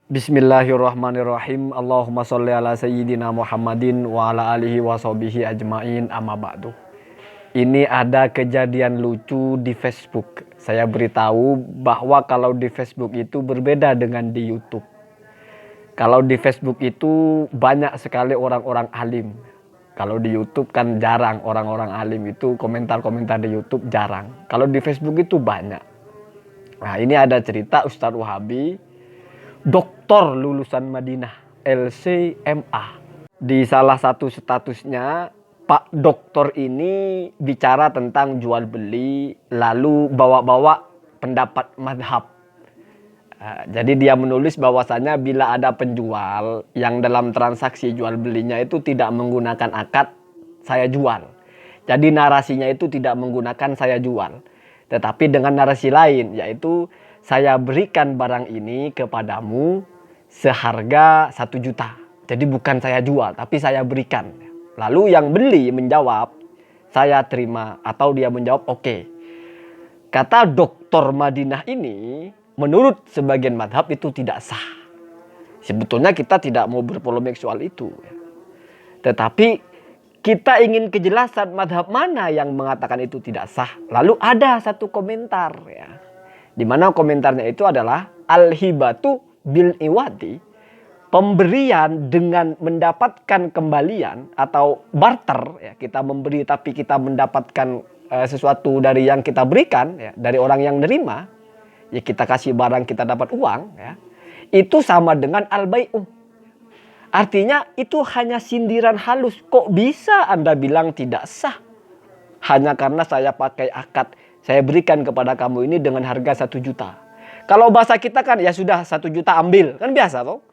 Bismillahirrahmanirrahim. Allahumma sholli ala sayyidina Muhammadin wa ala alihi wa sahbihi ajmain, amma ba'du. Ini ada kejadian lucu di Facebook. Saya beritahu bahwa kalau di Facebook itu berbeda dengan di YouTube. Kalau di Facebook itu banyak sekali orang-orang alim. Kalau di YouTube kan jarang orang-orang alim itu, komentar-komentar di YouTube jarang. Kalau di Facebook itu banyak. Nah, ini ada cerita Ustadz Wahabi, doktor lulusan Madinah, LCMA. Di salah satu statusnya, Pak Doktor ini bicara tentang jual beli, lalu bawa-bawa pendapat madhab. Jadi dia menulis bahwasanya bila ada penjual yang dalam transaksi jual belinya itu tidak menggunakan akad, saya jual. Jadi narasinya itu tidak menggunakan saya jual, tetapi dengan narasi lain, yaitu saya berikan barang ini kepadamu seharga 1 juta. Jadi bukan saya jual, tapi saya berikan. Lalu yang beli menjawab, saya terima, atau dia menjawab oke. Kata Doktor Madinah ini, menurut sebagian madhab itu tidak sah. Sebetulnya kita tidak mau berpolemik soal itu. Tetapi kita ingin kejelasan madhab mana yang mengatakan itu tidak sah. Lalu ada satu komentar ya, di mana komentarnya itu adalah al-hibatu bil iwadi, pemberian dengan mendapatkan kembalian atau barter ya, kita memberi tapi kita mendapatkan sesuatu dari yang kita berikan ya, dari orang yang nerima ya, kita kasih barang kita dapat uang ya, itu sama dengan al-bai'u. Artinya itu hanya sindiran halus. Kok bisa Anda bilang tidak sah hanya karena saya pakai akad, saya berikan kepada kamu ini dengan harga 1 juta. Kalau bahasa kita kan ya sudah 1 juta ambil, kan biasa toh.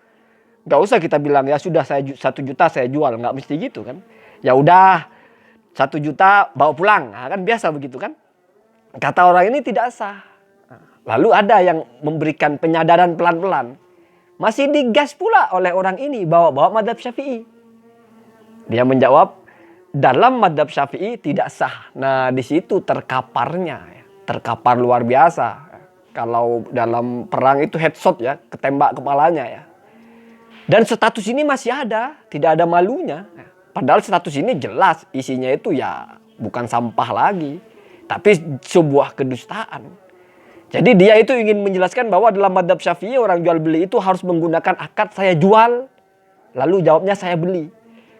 Gak usah kita bilang ya sudah 1 juta saya jual, nggak mesti gitu kan. Ya udah 1 juta bawa pulang, nah, kan biasa begitu kan. Kata orang ini tidak sah. Lalu ada yang memberikan penyadaran pelan-pelan. Masih digas pula oleh orang ini, bawa-bawa madhab Syafi'i. Dia menjawab, dalam madhab Syafi'i tidak sah. Nah di situ terkaparnya, ya. Terkapar luar biasa. Kalau dalam perang itu headshot ya, ketembak kepalanya ya. Dan status ini masih ada, tidak ada malunya. Padahal status ini jelas isinya itu ya bukan sampah lagi, tapi sebuah kedustaan. Jadi dia itu ingin menjelaskan bahwa dalam madhab Syafi'i orang jual beli itu harus menggunakan akad saya jual, lalu jawabnya saya beli.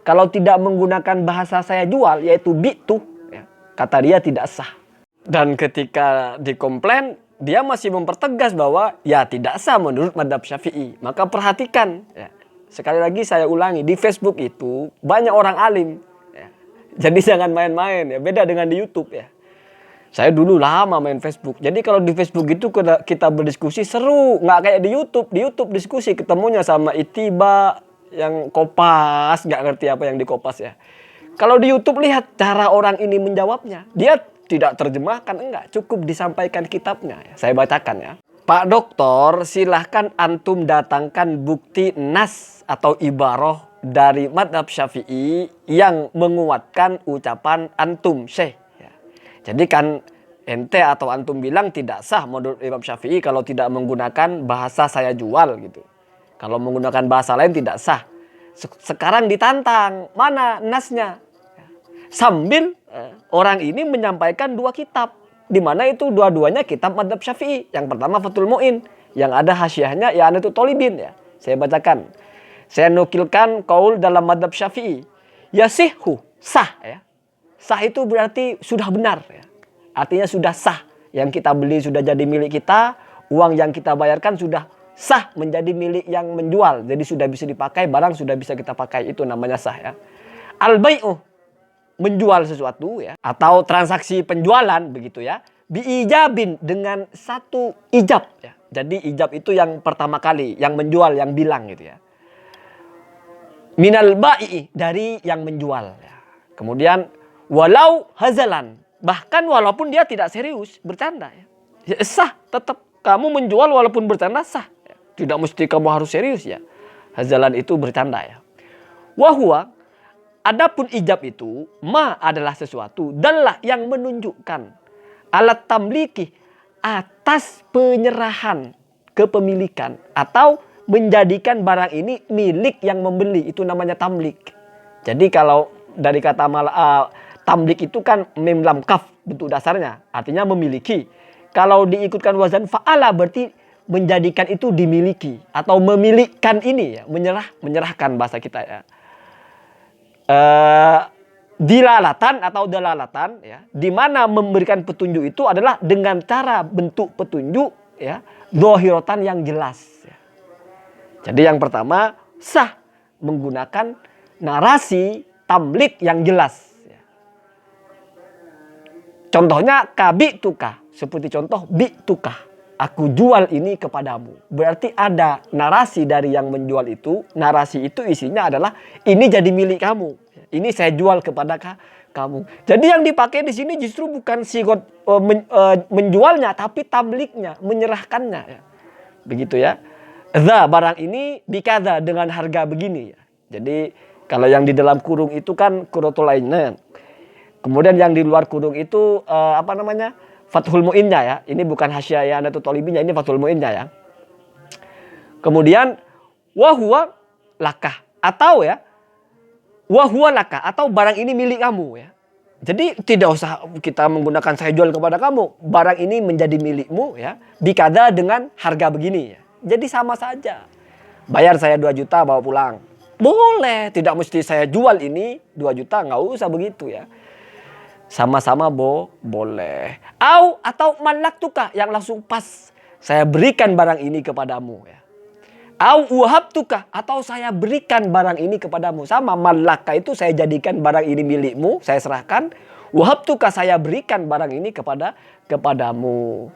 Kalau tidak menggunakan bahasa saya jual, yaitu bi'tu, ya, kata dia tidak sah. Dan ketika dikomplain, dia masih mempertegas bahwa ya tidak sah menurut madhab Syafi'i. Maka perhatikan, ya. Sekali lagi saya ulangi, di Facebook itu banyak orang alim. Ya. Jadi jangan main-main, ya. Beda dengan di YouTube ya. Saya dulu lama main Facebook. Jadi kalau di Facebook itu kita berdiskusi seru, nggak kayak di YouTube. Di YouTube diskusi ketemunya sama Itiba yang kopas, nggak ngerti apa yang di kopas ya. Kalau di YouTube lihat cara orang ini menjawabnya, dia tidak terjemahkan, enggak, cukup disampaikan kitabnya. Saya bacakan ya. Pak Doktor, silahkan antum datangkan bukti nas atau ibarah dari madhab Syafi'i yang menguatkan ucapan antum, Syekh. Jadi kan ente atau antum bilang tidak sah menurut Imam Syafi'i kalau tidak menggunakan bahasa saya jual gitu. Kalau menggunakan bahasa lain tidak sah. Sekarang ditantang, mana nasnya? Sambil orang ini menyampaikan 2 kitab. Di mana itu dua-duanya kitab madhab Syafi'i. Yang pertama Fathul Mu'in, yang ada hasyiahnya I'anatul Thalibin ya. Saya bacakan. Saya nukilkan qaul dalam madhab Syafi'i. Yasihhu, sah ya. Sah itu berarti sudah benar ya. Artinya sudah sah. Yang kita beli sudah jadi milik kita, uang yang kita bayarkan sudah sah menjadi milik yang menjual. Jadi sudah bisa dipakai, barang sudah bisa kita pakai, itu namanya sah ya. Al-bai'u, menjual sesuatu ya, atau transaksi penjualan begitu ya, biijabin, dengan satu ijab ya. Jadi ijab itu yang pertama kali, yang menjual, yang bilang gitu ya. Minal ba'i, dari yang menjual ya. Kemudian walau hazalan, bahkan walaupun dia tidak serius, bercanda ya. Ya sah, tetap kamu menjual walaupun bercanda sah ya. Tidak mesti kamu harus serius ya. Hazalan itu bercanda ya. Wahwa, adapun ijab itu ma adalah sesuatu dalah yang menunjukkan alat tamliki, atas penyerahan kepemilikan atau menjadikan barang ini milik yang membeli, itu namanya tamlik. Jadi kalau dari kata tamlik itu kan mim lam kaf bentuk dasarnya, artinya memiliki. Kalau diikutkan wazan fa'ala berarti menjadikan itu dimiliki atau memilikan ini ya, menyerahkan bahasa kita ya. Dilalatan atau dalalatan ya, di mana memberikan petunjuk itu adalah dengan cara bentuk petunjuk ya, dhahiratan yang jelas ya. Jadi yang pertama sah menggunakan narasi tamlik yang jelas ya. Contohnya kabi tukah, seperti contoh bi tukah, aku jual ini kepadamu. Berarti ada narasi dari yang menjual itu. Narasi itu isinya adalah ini jadi milik kamu. Ini saya jual kepada kamu. Jadi yang dipakai di sini justru bukan sigot menjualnya, tapi tamliknya, menyerahkannya. Ya. Begitu ya. Za barang ini bikadza dengan harga begini. Ya. Jadi kalau yang di dalam kurung itu kan kurotul lainnya. Kemudian yang di luar kurung itu apa namanya? Fathul Mu'innya ya. Ini bukan hasyiah Nahdlatul Thalibinnya, ini Fathul Mu'innya ya. Kemudian wahwa lakah atau ya wahwa lakah atau barang ini milik kamu ya. Jadi tidak usah kita menggunakan saya jual kepada kamu. Barang ini menjadi milikmu ya. Bikadza dengan harga begini ya. Jadi sama saja. Bayar saya 2 juta bawa pulang. Boleh, tidak mesti saya jual ini 2 juta, nggak usah begitu ya. Sama-sama boleh. Atau malak tukah yang langsung pas. Saya berikan barang ini kepadamu ya. Wahab tukah atau saya berikan barang ini kepadamu. Sama malaka itu saya jadikan barang ini milikmu, saya serahkan. Wahab tukah saya berikan barang ini kepadamu.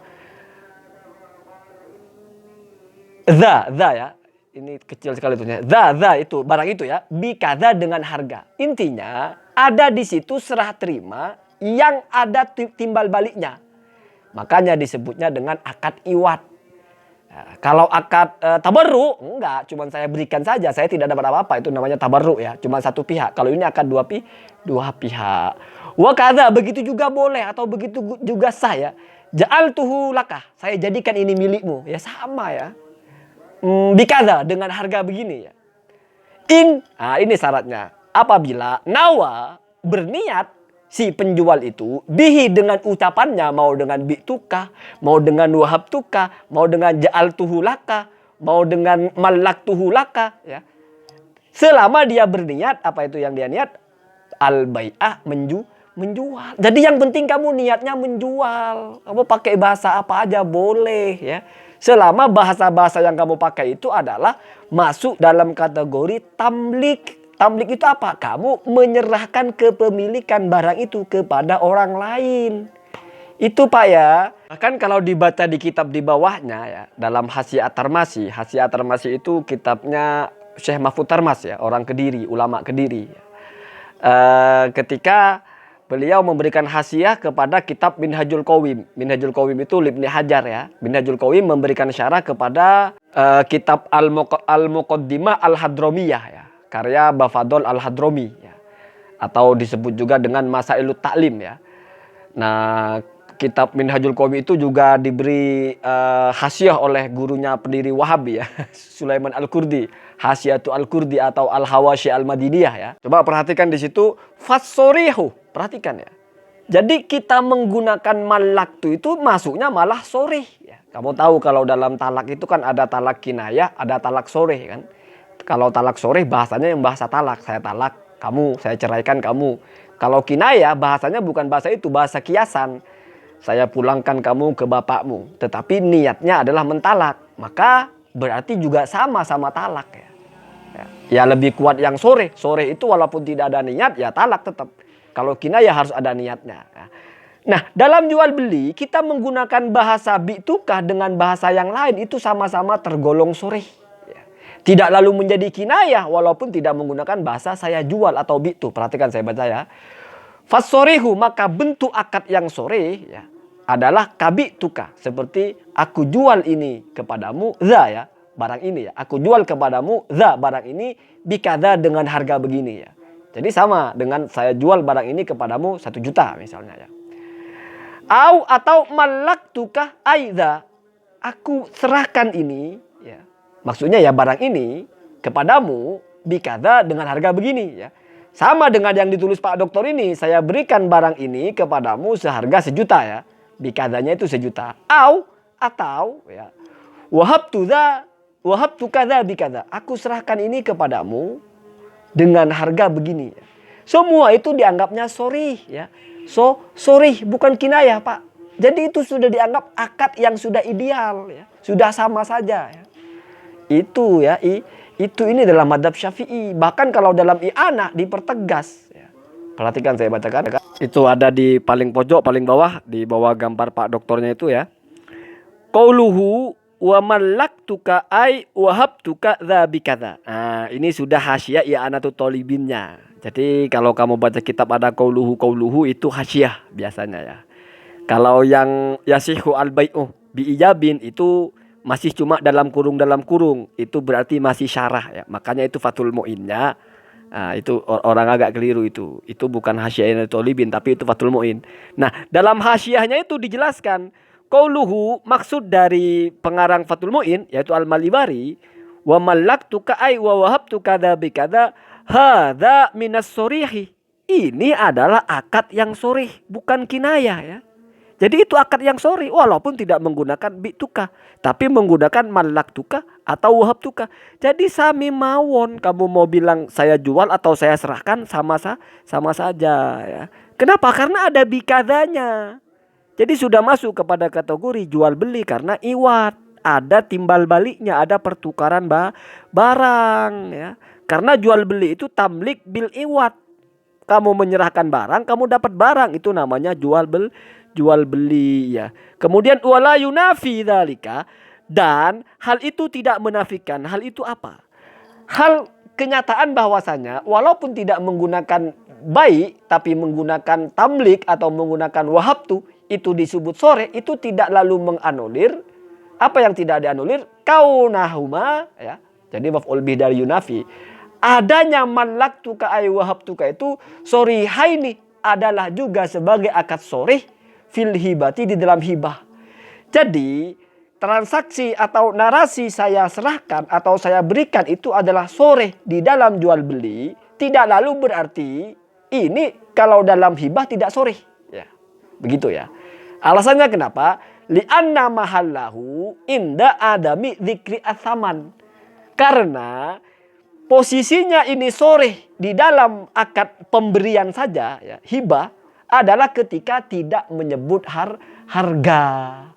Za ya. Ini kecil sekali tulisnya. Za itu barang itu ya. Bikadza dengan harga. Intinya ada di situ serah terima yang ada timbal baliknya. Makanya disebutnya dengan akad iwat. Nah, kalau akad tabarru enggak, cuma saya berikan saja, saya tidak dapat apa-apa, itu namanya tabarru ya, cuma satu pihak. Kalau ini akad dua pihak. Wa kadza begitu juga boleh atau begitu juga sah ya. Ja'altuhu lakah, saya jadikan ini milikmu. Ya sama ya. Bikadza dengan harga begini ya. Ini syaratnya. Apabila nawa berniat si penjual itu bihi dengan ucapannya, mau dengan bi tukah, mau dengan wahab tukah, mau dengan ja'altuhu laka, mau dengan malaktuhu laka ya. Selama dia berniat, apa itu yang dia niat? Al-bai'ah menjual. Jadi yang penting kamu niatnya menjual. Kamu pakai bahasa apa aja boleh ya. Selama bahasa-bahasa yang kamu pakai itu adalah masuk dalam kategori tamlik. Tamlik itu apa? Kamu menyerahkan kepemilikan barang itu kepada orang lain. Itu Pak ya. Bahkan kalau dibaca di kitab di bawahnya ya, dalam Hasyiah At-Tarmasi. Hasyiah At-Tarmasi itu kitabnya Syekh Mahfud Tarmas ya, orang Kediri, ulama Kediri. Ketika beliau memberikan hasyiah kepada kitab Minhajul Qawim. Minhajul Qawim itu Ibnu Hajar ya. Minhajul Qawim memberikan syarah kepada kitab Al-Muqaddimah Al-Hadromiyah ya. Karya Bafadol Al-Hadromi ya. Atau disebut juga dengan Masailut Ta'lim ya. Nah, kitab Minhajul Qawim itu juga diberi hasyiah oleh gurunya pendiri Wahabi ya, Sulaiman Al-Qurdi, Hasyiatu Al-Qurdi atau Al-Hawashi Al-Madiniyah ya. Coba perhatikan di situ fassorihu, perhatikan ya. Jadi kita menggunakan malaktu itu masuknya malah sorih ya. Kamu tahu kalau dalam talak itu kan ada talak kinayah, ada talak sorih kan. Kalau talak sorih bahasanya yang bahasa talak, saya talak kamu, saya ceraikan kamu. Kalau kinayah bahasanya bukan bahasa itu, bahasa kiasan. Saya pulangkan kamu ke bapakmu, tetapi niatnya adalah mentalak. Maka berarti juga sama-sama talak ya. Ya lebih kuat yang sore. Sore itu walaupun tidak ada niat ya talak tetap. Kalau kinayah harus ada niatnya. Nah dalam jual beli kita menggunakan bahasa bi'tukah dengan bahasa yang lain itu sama-sama tergolong sore. Tidak lalu menjadi kinayah walaupun tidak menggunakan bahasa saya jual atau bi'tu. Perhatikan saya baca ya. Fassorihu maka bentuk akad yang sore ya, adalah kabi tuka. Seperti aku jual ini kepadamu za ya. Barang ini ya. Aku jual kepadamu za barang ini bikadza dengan harga begini ya. Jadi sama dengan saya jual barang ini kepadamu 1 juta misalnya ya. Atau malak tuka aidza. Aku serahkan ini ya. Maksudnya ya barang ini kepadamu bikada dengan harga begini ya. Sama dengan yang ditulis Pak Dokter ini, saya berikan barang ini kepadamu seharga 1.000.000 ya. Bikadanya itu 1.000.000. Atau ya. Wahabtu kadza bikadza. Aku serahkan ini kepadamu dengan harga begini ya. Semua itu dianggapnya sorih ya. Sorih bukan kinayah Pak. Jadi itu sudah dianggap akad yang sudah ideal ya. Sudah sama saja ya. Itu ya, ini dalam madhab Syafi'i. Bahkan kalau dalam i'anah dipertegas ya. Perhatikan saya bacakan. Itu ada di paling pojok, paling bawah, di bawah gambar Pak Doktornya itu ya. Qauluhu wa mallaktuka ay wahabtuka dza bikadza. Nah, ini sudah hasyiah i'anatul thalibinnya. Jadi kalau kamu baca kitab ada qauluhu itu hasyiah biasanya ya. Kalau yang yasihu al-bai'u bi ijabin itu masih cuma dalam kurung, itu berarti masih syarah ya. Makanya itu Fathul Mu'innya. Nah, itu orang agak keliru itu. Itu bukan hasyiah Thalibin tapi itu Fathul Mu'in. Nah, dalam hasyiahnya itu dijelaskan qauluhu maksud dari pengarang Fathul Mu'in yaitu Al-Malibari wa mallaktuka ay wa wahabtuka kadza bikadza hadza minas sorihi. Ini adalah akad yang sorih, bukan kinayah ya. Jadi itu akad yang sorry walaupun tidak menggunakan bi'tuka, tapi menggunakan mallaktuka atau wahabtuka. Jadi sami mawon, kamu mau bilang saya jual atau saya serahkan sama saja ya. Kenapa? Karena ada bikadanya. Jadi sudah masuk kepada kategori jual beli karena iwat, ada timbal baliknya, ada pertukaran barang ya. Karena jual beli itu tamlik bil iwat. Kamu menyerahkan barang, kamu dapat barang, itu namanya jual beli ya. Kemudian wala yunafi dzalika, dan hal itu tidak menafikan. Hal itu apa? Hal kenyataan bahwasanya walaupun tidak menggunakan baik tapi menggunakan tamlik atau menggunakan wahabtu, itu disebut sore, itu tidak lalu menganulir apa yang tidak dianulir kaunahuma ya. Jadi maf'ul bih dari yunafi. Adanya mallaktuka ay wahabtuka itu sorihaini adalah juga sebagai akad sorih fil hibati di dalam hibah. Jadi transaksi atau narasi saya serahkan atau saya berikan itu adalah soreh di dalam jual beli. Tidak lalu berarti ini kalau dalam hibah tidak soreh ya. Begitu ya. Alasannya kenapa? Li'anna mahallahu inda adami dzikri atsaman. Karena posisinya ini soreh di dalam akad pemberian saja ya, hibah adalah ketika tidak menyebut harga.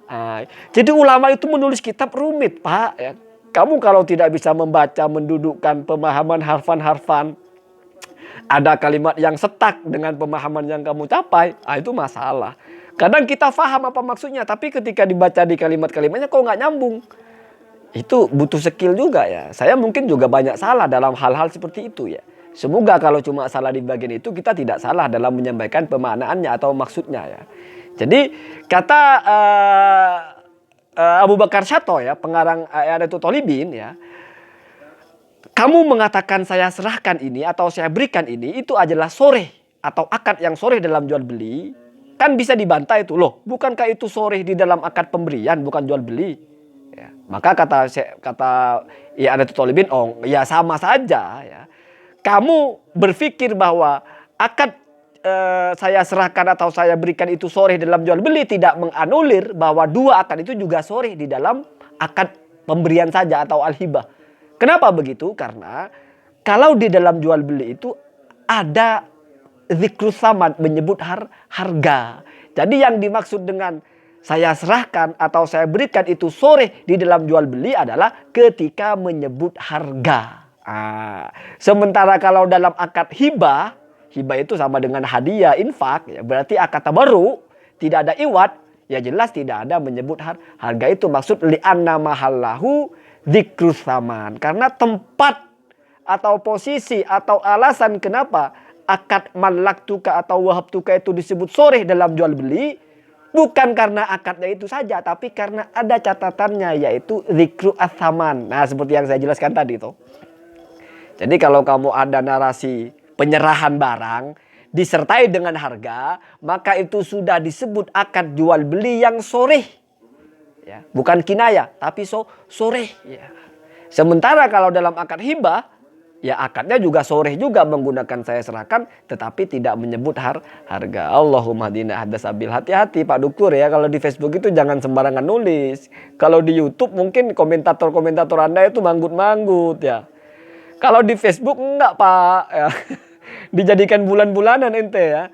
Nah, jadi ulama itu menulis kitab rumit Pak ya. Kamu kalau tidak bisa membaca, mendudukkan pemahaman harfan-harfan, ada kalimat yang setak dengan pemahaman yang kamu capai, itu masalah. Kadang kita paham apa maksudnya, tapi ketika dibaca di kalimat-kalimatnya kok nggak nyambung. Itu butuh skill juga ya. Saya mungkin juga banyak salah dalam hal-hal seperti itu ya. Semoga kalau cuma salah di bagian itu kita tidak salah dalam menyampaikan pemaknaannya atau maksudnya ya. Jadi kata Abu Bakar Syato ya, pengarang I'anatul Thalibin ya. Kamu mengatakan saya serahkan ini atau saya berikan ini itu adalah soreh atau akad yang soreh dalam jual beli. Kan bisa dibantah itu loh. Bukankah itu soreh di dalam akad pemberian bukan jual beli? Ya, maka kata I'anatul Thalibin, ya sama saja ya. Kamu berpikir bahwa akad saya serahkan atau saya berikan itu soreh dalam jual beli tidak menganulir bahwa dua akad itu juga soreh di dalam akad pemberian saja atau al-hibah. Kenapa begitu? Karena kalau di dalam jual beli itu ada zikrus samad, menyebut harga. Jadi yang dimaksud dengan saya serahkan atau saya berikan itu soreh di dalam jual beli adalah ketika menyebut harga. Sementara kalau dalam akad hibah itu sama dengan hadiah, infak, ya berarti akad tabarru, tidak ada iwat, ya jelas tidak ada menyebut harga itu. Maksud li'anna mahallahu dzikrus saman. Karena tempat atau posisi atau alasan kenapa akad mallaktuka atau wahabtuka itu disebut soreh dalam jual beli, bukan karena akadnya itu saja, tapi karena ada catatannya yaitu dzikru as-saman. Nah, seperti yang saya jelaskan tadi tuh. Jadi kalau kamu ada narasi penyerahan barang disertai dengan harga, maka itu sudah disebut akad jual beli yang soreh. Ya, bukan kinayah, tapi soreh. Ya. Sementara kalau dalam akad hibah, ya akadnya juga sharih juga menggunakan saya serahkan, tetapi tidak menyebut harga. Allahumma hadina hadasabil. Hati-hati Pak Dukur ya, kalau di Facebook itu jangan sembarangan nulis. Kalau di YouTube mungkin komentator-komentator Anda itu manggut-manggut ya. Kalau di Facebook enggak Pak ya. Dijadikan bulan-bulanan ente ya.